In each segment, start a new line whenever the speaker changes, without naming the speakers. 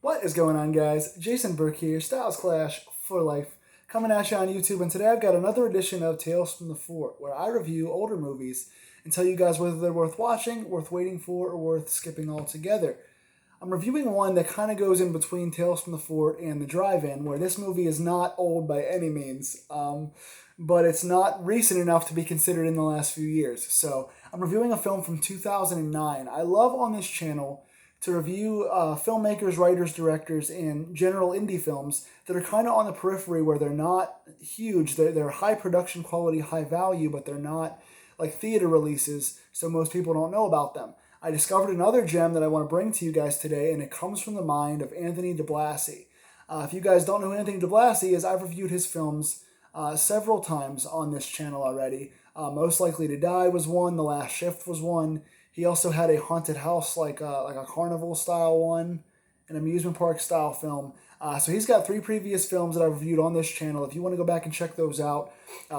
What is going on, guys? Jason Burke here, Styles Clash for Life, coming at you on YouTube. And today I've got another edition of Tales from the Fort, where I review older movies and tell you guys whether they're worth watching, worth waiting for, or worth skipping altogether. I'm reviewing one that kind of goes in between Tales from the Fort and The Drive-In, where this movie is not old by any means, but it's not recent enough to be considered in the last few years. So I'm reviewing a film from 2009. I love on this channel to review filmmakers, writers, directors, and general indie films that are kind of on the periphery where they're not huge. They're high production quality, high value, but they're not like theater releases, so most people don't know about them. I discovered another gem that I want to bring to you guys today, and it comes from the mind of Anthony DiBlasi. If you guys don't know who Anthony DiBlasi is, I've reviewed his films several times on this channel already. Most Likely to Die was one. The Last Shift was one. He also had a haunted house, like a carnival style one, an amusement park style film. So he's got three previous films that I've reviewed on this channel. If you want to go back and check those out,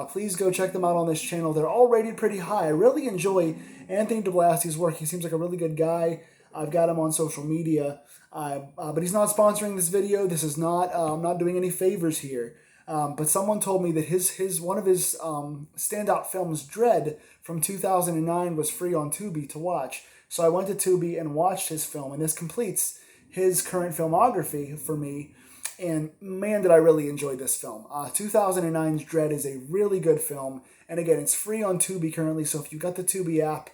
please go check them out on this channel. They're all rated pretty high. I really enjoy Anthony DiBlasi's work. He seems like a really good guy. I've got him on social media, but he's not sponsoring this video. This is not. I'm not doing any favors here. But someone told me that his one of his standout films, Dread, from 2009, was free on Tubi to watch. So I went to Tubi and watched his film, and this completes his current filmography for me. And man, did I really enjoy this film. 2009's Dread is a really good film, and again, it's free on Tubi currently. So if you got the Tubi app,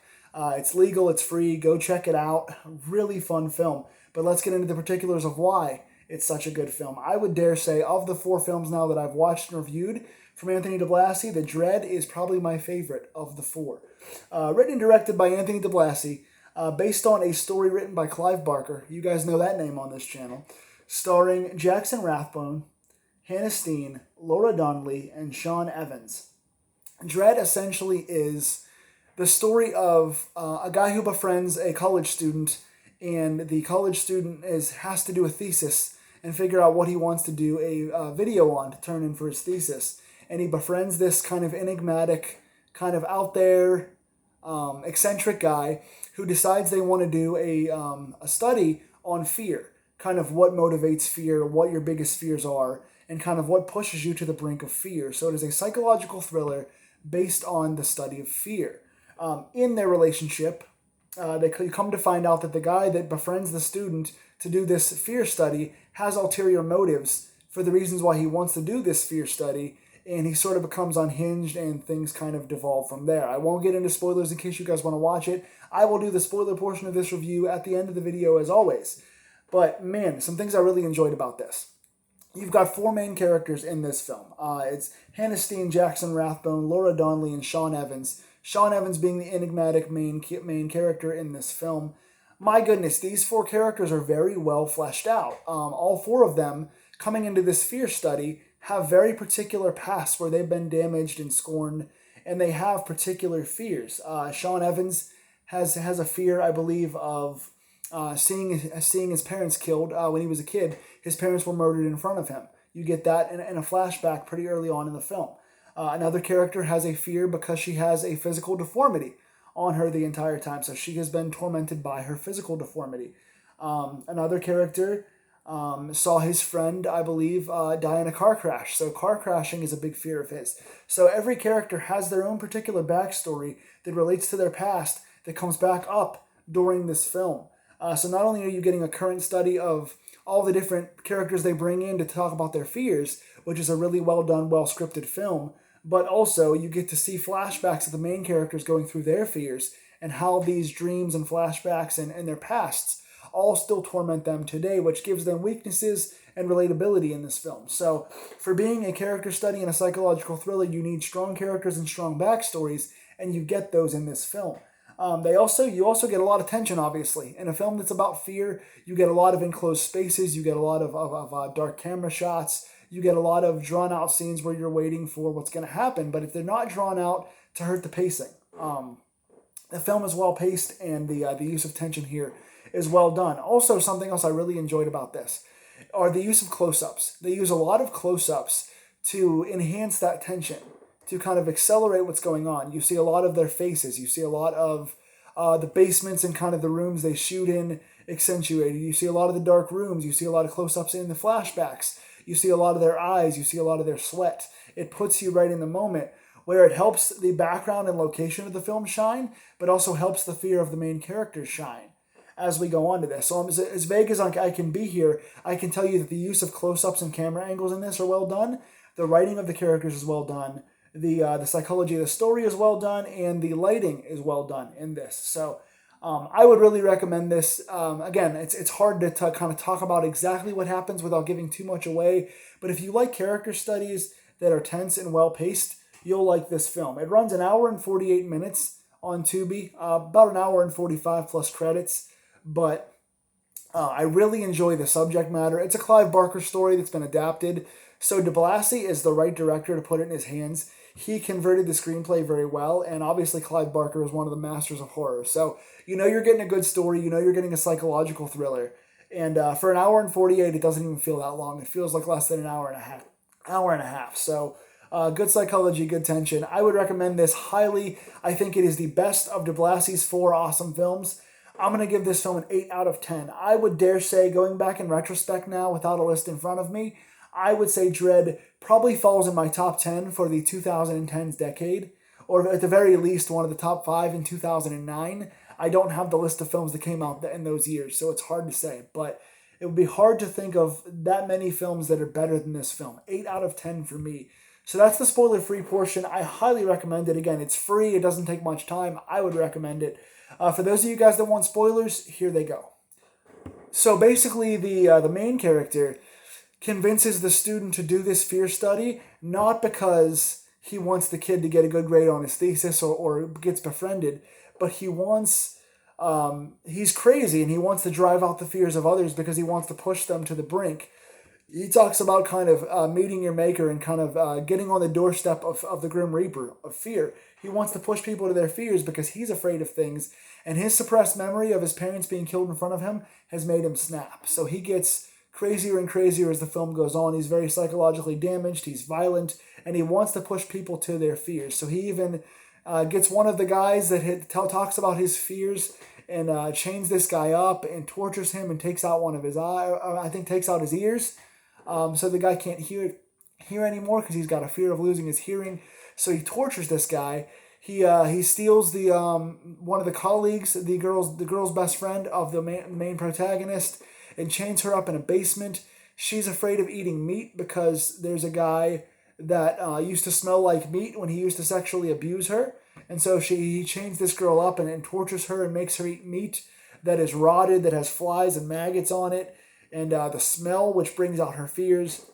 it's legal, it's free. Go check it out. Really fun film. But let's get into the particulars of why it's such a good film. I would dare say, of the four films now that I've watched and reviewed from Anthony DiBlasi, The Dread is probably my favorite of the four. Written and directed by Anthony DiBlasi, based on a story written by Clive Barker. You guys know that name on this channel. Starring Jackson Rathbone, Hannah Steen, Laura Donnelly, and Sean Evans. Dread essentially is the story of a guy who befriends a college student, and the college student has to do a thesis and figure out what he wants to do a video on to turn in for his thesis. And he befriends this kind of enigmatic, kind of out there, eccentric guy who decides they want to do a study on fear, kind of what motivates fear, what your biggest fears are, and kind of what pushes you to the brink of fear. So it is a psychological thriller based on the study of fear. In their relationship, they come to find out that the guy that befriends the student to do this fear study has ulterior motives for the reasons why he wants to do this fear study, and he sort of becomes unhinged, and things kind of devolve from there. I won't get into spoilers in case you guys want to watch it. I will do the spoiler portion of this review at the end of the video as always. But man, some things I really enjoyed about this. You've got four main characters in this film. It's Hannah Steen, Jackson Rathbone, Laura Donnelly, and Sean Evans. Sean Evans being the enigmatic main character in this film. My goodness, these four characters are very well fleshed out. All four of them, coming into this fear study, have very particular pasts where they've been damaged and scorned, and they have particular fears. Sean Evans has a fear, I believe, of seeing his parents killed when he was a kid. His parents were murdered in front of him. You get that in a flashback pretty early on in the film. Another character has a fear because she has a physical deformity on her the entire time. So she has been tormented by her physical deformity. Another character saw his friend, I believe, die in a car crash. So car crashing is a big fear of his. So every character has their own particular backstory that relates to their past that comes back up during this film. So not only are you getting a current study of all the different characters they bring in to talk about their fears, which is a really well done, well scripted film, but also you get to see flashbacks of the main characters going through their fears and how these dreams and flashbacks and their pasts all still torment them today, which gives them weaknesses and relatability in this film. So for being a character study and a psychological thriller, you need strong characters and strong backstories, and you get those in this film. You also get a lot of tension, obviously. In a film that's about fear, you get a lot of enclosed spaces, you get a lot of dark camera shots, you get a lot of drawn out scenes where you're waiting for what's going to happen, but if they're not drawn out to hurt the pacing. The film is well paced, and the use of tension here is well done. Also, something else I really enjoyed about this are the use of close-ups. They use a lot of close-ups to enhance that tension, to kind of accelerate what's going on. You see a lot of their faces. You see a lot of the basements and kind of the rooms they shoot in, accentuated. You see a lot of the dark rooms. You see a lot of close-ups in the flashbacks. You see a lot of their eyes. You see a lot of their sweat. It puts you right in the moment, where it helps the background and location of the film shine, but also helps the fear of the main characters shine as we go on to this. So I'm as vague as I can be here. I can tell you that the use of close-ups and camera angles in this are well done. The writing of the characters is well done. The psychology of the story is well done, and the lighting is well done in this. So I would really recommend this. Again, it's hard to kind of talk about exactly what happens without giving too much away. But if you like character studies that are tense and well paced, you'll like this film. It runs an hour and 48 minutes on Tubi, about an hour and 45 plus credits. But I really enjoy the subject matter. It's a Clive Barker story that's been adapted. So de Blasi is the right director to put it in his hands. He converted the screenplay very well, and obviously Clive Barker is one of the masters of horror. So you know you're getting a good story. You know you're getting a psychological thriller. And for an hour and 48, it doesn't even feel that long. It feels like less than an hour and a half. So good psychology, good tension. I would recommend this highly. I think it is the best of de Blasi's 4 awesome films. I'm going to give this film an 8 out of 10. I would dare say, going back in retrospect now without a list in front of me, I would say Dredd probably falls in my top 10 for the 2010s decade, or at the very least one of the top 5 in 2009. I don't have the list of films that came out in those years, so it's hard to say, but it would be hard to think of that many films that are better than this film. 8 out of 10 for me. So that's the spoiler-free portion. I highly recommend it. Again, it's free. It doesn't take much time. I would recommend it. For those of you guys that want spoilers, here they go. So basically, the main character convinces the student to do this fear study, not because he wants the kid to get a good grade on his thesis or gets befriended, but he's crazy and he wants to drive out the fears of others because he wants to push them to the brink. He talks about kind of meeting your maker and kind of getting on the doorstep of the Grim Reaper of fear. He wants to push people to their fears because he's afraid of things, and his suppressed memory of his parents being killed in front of him has made him snap. So he gets crazier and crazier as the film goes on. He's very psychologically damaged, he's violent, and he wants to push people to their fears. So he even gets one of the guys that talks about his fears and chains this guy up and tortures him and takes out one of his takes out his ears. So the guy can't hear anymore because he's got a fear of losing his hearing. So he tortures this guy. He steals the one of the colleagues, the girl's best friend of the main protagonist, and chains her up in a basement. She's afraid of eating meat because there's a guy that used to smell like meat when he used to sexually abuse her. And so he chains this girl up and tortures her and makes her eat meat that is rotted, that has flies and maggots on it, and the smell, which brings out her fears.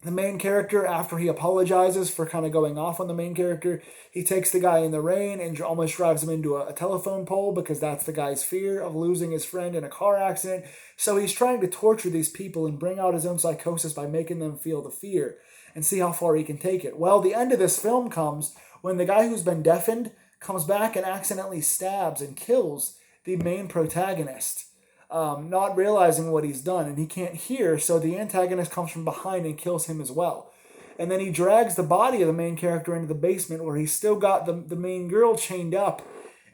The main character, after he apologizes for kind of going off on the main character, he takes the guy in the rain and almost drives him into a telephone pole because that's the guy's fear of losing his friend in a car accident. So he's trying to torture these people and bring out his own psychosis by making them feel the fear and see how far he can take it. Well, the end of this film comes when the guy who's been deafened comes back and accidentally stabs and kills the main protagonist. Not realizing what he's done, and he can't hear, so the antagonist comes from behind and kills him as well. And then he drags the body of the main character into the basement where he's still got the main girl chained up,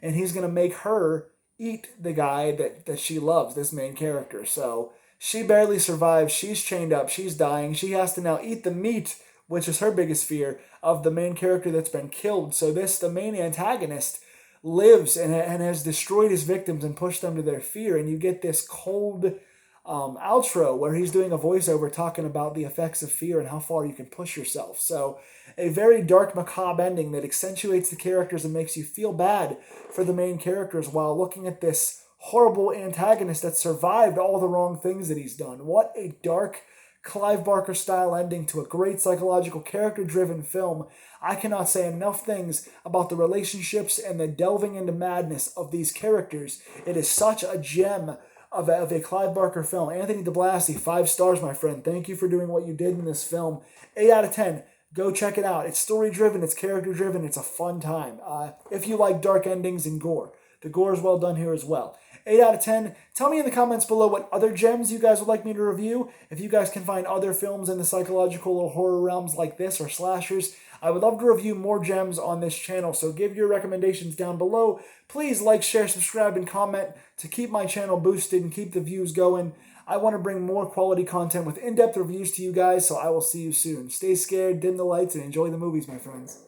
and he's going to make her eat the guy that she loves, this main character. So she barely survives, she's chained up, she's dying, she has to now eat the meat, which is her biggest fear, of the main character that's been killed. So the main antagonist lives and has destroyed his victims and pushed them to their fear, and you get this cold outro where he's doing a voiceover talking about the effects of fear and how far you can push yourself. So a very dark, macabre ending that accentuates the characters and makes you feel bad for the main characters while looking at this horrible antagonist that survived all the wrong things that he's done. What a dark Clive Barker style ending to a great psychological character driven film. I cannot say enough things about the relationships and the delving into madness of these characters. It is such a gem of a Clive Barker film. Anthony de Blasi, 5 stars, my friend. Thank you for doing what you did in this film. 8 out of 10. Go check it out. It's story driven, it's character driven, it's a fun time. If you like dark endings and gore, the gore is well done here as well. 8 out of 10. Tell me in the comments below what other gems you guys would like me to review. If you guys can find other films in the psychological or horror realms like this or slashers, I would love to review more gems on this channel, so give your recommendations down below. Please like, share, subscribe, and comment to keep my channel boosted and keep the views going. I want to bring more quality content with in-depth reviews to you guys, so I will see you soon. Stay scared, dim the lights, and enjoy the movies, my friends.